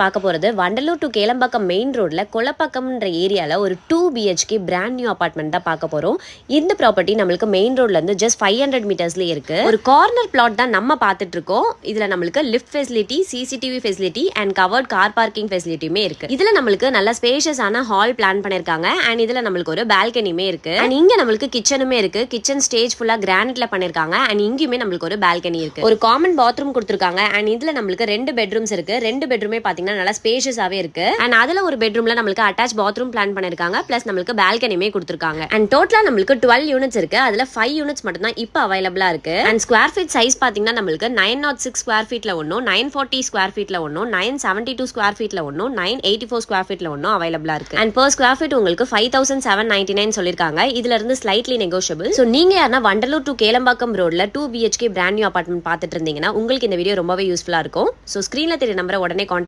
பார்க்க போகிறது Vandalur to Kelambakkam main ரோட்ல கொலப்பாக்கம்ன்ற ஏரியாவில் ஒரு 2 BHK பிராண்ட் நியூ அபார்ட்மெண்ட் தான் பார்க்க போகிறோம். இந்த ப்ராப்பர்ட்டி நம்மளுக்கு மெயின் ரோட்லேருந்து ஜஸ்ட் 500 மீட்டர்ஸ்லேயே இருக்குது. ஒரு கார்னர் பிளாட் தான் நம்ம பார்த்துட்டு இருக்கோம். இதில் நம்மளுக்கு lift facility, CCTV facility and covered car parking ஃபெசிலிட்டியுமே இருக்குது. இதில் நம்மளுக்கு நல்ல ஸ்பேஷியஸான ஹால் பிளான் பண்ணியிருக்காங்க அண்ட் இதில் நம்மளுக்கு ஒரு பால்கனியுமே இருக்குது. அண்ட் இங்கே நம்மளுக்கு கிச்சனுமே இருக்குது. கிச்சன் ஸ்டேஜ் ஃபுல்லாக கிரானைட்ல பண்ணியிருக்காங்க அண்ட் இங்கேயுமே நம்மளுக்கு ஒரு பால்கனி இருக்குது. ஒரு காமன் பாத்ரூம் கொடுத்துருக்காங்க அண்ட் இதில் நம்மளுக்கு 2 பெட்ரூம்ஸ் இருக்குது. 2 பெட்ரூமே நல்லா ஸ்பேஷியஸாவே இருக்கு. அண்ட் அதுல ஒரு பெட்ரூம்ல நம்மளுக்கு அட்டாச் பாத்ரூம் பிளான் பண்ணிருக்காங்க. பிளஸ் நம்மளுக்கு பால்கனியுமே கொடுத்திருக்காங்க. அண்ட் டோட்டலா நம்மளுக்கு 12 யூனிட்ஸ் இருக்கு. அதுல 5 யூனிட்ஸ் மட்டும் தான் இப்போ அவைலபிளா இருக்கு. அண்ட் ஸ்கொயர் ஃபீட் சைஸ் பாத்தீங்கன்னா நம்மளுக்கு 906 ஸ்கொயர் ஃபீட்ல ஒன்னும், 940 ஸ்கொயர் ஃபீட்ல ஒன்னும், 972 ஸ்கொயர் ஃபீட்ல ஒன்னும், 984 ஸ்கொயர் ஃபீட்ல ஒன்னும் அவைலபிளா இருக்கு. அண்ட் per ஸ்கொயர் ஃபீட் உங்களுக்கு 5799 சொல்லிருக்காங்க. இதுல இருந்து ஸ்லைட்லி நெகோஷியபிள். சோ நீங்க யாரா வண்டலூர் டு கேளம்பாக்கம் ரோட்ல 2 BHK பிராண்ட் நியூ அபார்ட்மெண்ட் பார்த்துட்டு இருந்தீங்கன்னா உங்களுக்கு இந்த வீடியோ ரொம்பவே யூஸ்ஃபுல்லா இருக்கும். சோ ஸ்கிரீன்ல தெரிய நம்பரை உடனே கான்டாக்ட்